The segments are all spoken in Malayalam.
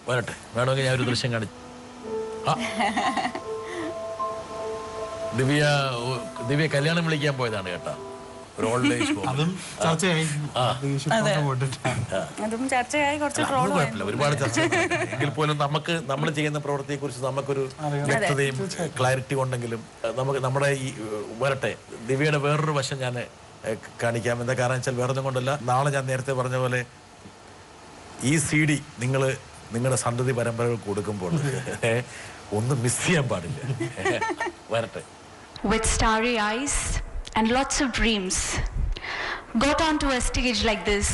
വരട്ടെ, വേണമെങ്കിൽ ഞാൻ ഒരു ദൃശ്യം കാണിച്ചു. ദിവ്യ കല്യാണം വിളിക്കാൻ പോയതാണ് കേട്ടാ, ഒരു ഓൾഡ് ഏജ് ഹോം. അതും ചർച്ചയായി. കുഴപ്പമില്ല, ഒരുപാട് ചർച്ച എങ്കിൽ പോലും നമ്മൾ ചെയ്യുന്ന പ്രവൃത്തിയെ കുറിച്ച് നമുക്കൊരു വ്യക്തതയും ക്ലാരിറ്റി ഉണ്ടെങ്കിലും നമുക്ക് നമ്മുടെ ഈ വരട്ടെ. ദിവ്യയുടെ വേറൊരു വശം ഞാൻ കാണിക്കാം. എന്താ കാരണം വെച്ചാൽ വേറൊന്നും കൊണ്ടല്ല, നാളെ ഞാൻ നേരത്തെ പറഞ്ഞ പോലെ ഈ CD നിങ്ങൾ നിങ്ങളുടെ സന്തതി പരമ്പരകൾ കൊടുക്കുമ്പോൾ ഒന്നും മിസ് ചെയ്യാൻ പാടില്ല. വരട്ടെ. With starry eyes and lots of dreams, got onto a stage like this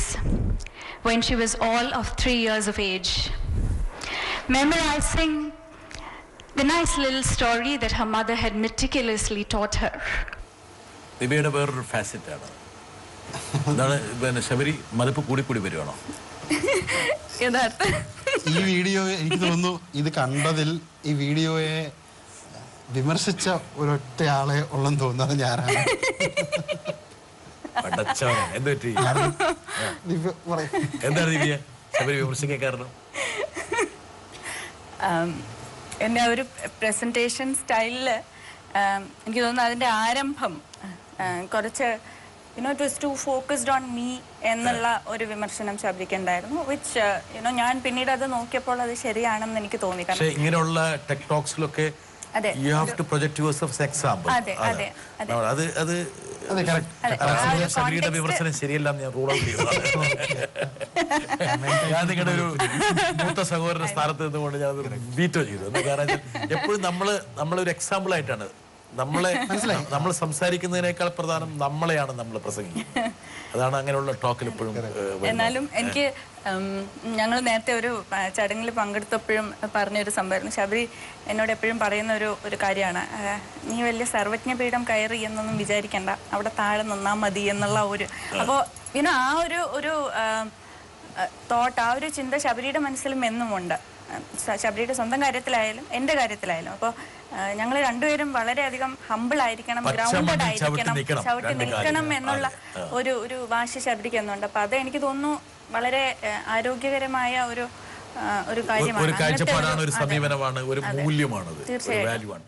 when she was all of 3 years of age, memorizing the nice little story that her mother had meticulously taught her. ദിവ്യയുടെ വേറൊരു ഫാസറ്റാണ്. എന്താണ് പിന്നെ ശബരി, മതിപ്പ് കൂടി വരുവാണോ? ഈ വീഡിയോ എനിക്ക് തോന്നുന്നു ഇത് കണ്ടതിൽ ഈ വീഡിയോയെ വിമർശിച്ച ഒരൊറ്റയാളെ ഉള്ളെന്ന് തോന്നുന്നത് ഞാനാണ്. എന്താണ് ദിവ്യ ശബരി വിമർശിക്കാൻ കാരണം? എൻ്റെ ഒരു പ്രസൻറ്റേഷൻ സ്റ്റൈലില് എനിക്ക് തോന്നുന്നു അതിൻ്റെ ആരംഭം കുറച്ച് it was too focused on me എന്നുള്ള ഒരു വിമർശനം ശബ്ദിക്കുന്നുണ്ടായിരുന്നു. വിച്ച് ഞാൻ പിന്നീട് അത് നോക്കിയപ്പോൾ അത് ശരിയാണെന്ന് എനിക്ക് തോന്നി. പക്ഷേ ഇങ്ങനെയുള്ള ടെക് ടോക്സിലൊക്കെ you have to project yourself as example. ശബരിയുടെ വിമർശനം ശരിയല്ലെന്ന് ഞാൻ റൂൾ ഔട്ട് ചെയ്തു. ഞാൻ നിങ്ങളുടെ ഒരു മൂത്ത സഹോദരന്റെ സ്ഥാനത്ത് നിന്നുകൊണ്ട് ഞാൻ വീറ്റോ ചെയ്തു. എന്താ കാരണം എപ്പോഴും നമ്മളൊരു എക്സാമ്പിൾ ആയിട്ടാണ് നമ്മൾ സംസാരിക്കുന്നതിനേക്കാൾ പ്രധാനം നമ്മളെയാണ് നമ്മൾ പ്രസംഗിക്കുന്നത്. അതാണ് അങ്ങനെയുള്ള ടോക്കിൽ എപ്പോഴും. എന്നാലും എനിക്ക് ഞങ്ങൾ നേരത്തെ ഒരു ചടങ്ങിൽ പങ്കെടുത്തപ്പോഴും പറഞ്ഞൊരു സംഭവമായിരുന്നു. ശബരി എന്നോട് എപ്പോഴും പറയുന്ന ഒരു കാര്യമാണ്, നീ വലിയ സർവജ്ഞപീഠം കയറി എന്നൊന്നും വിചാരിക്കണ്ട, അവിടെ താഴെ നിന്നാൽ മതി എന്നുള്ള ഒരു. അപ്പോൾ ആ ഒരു തോട്ട്, ആ ഒരു ചിന്ത ശബരിയുടെ മനസ്സിലും എന്നുമുണ്ട്. ശബരിയുടെ സ്വന്തം കാര്യത്തിലായാലും എൻ്റെ കാര്യത്തിലായാലും. അപ്പോൾ ഞങ്ങൾ രണ്ടുപേരും വളരെയധികം ഹമ്പിൾ ആയിരിക്കണം, ഗ്രൗണ്ടഡ് ആയിരിക്കണം, ചവിട്ടി നിൽക്കണം എന്നുള്ള ഒരു വാശി ശബരിക്ക് എന്നുണ്ട്. അപ്പോൾ അത് എനിക്ക് തോന്നുന്നു വളരെ ആരോഗ്യകരമായ ഒരു കാര്യമാണ്. ഒരു കാഴ്ചപ്പാടാണ്, ഒരു സമീപനമാണ്, ഒരു മൂല്യമാണ്, തീർച്ചയായും.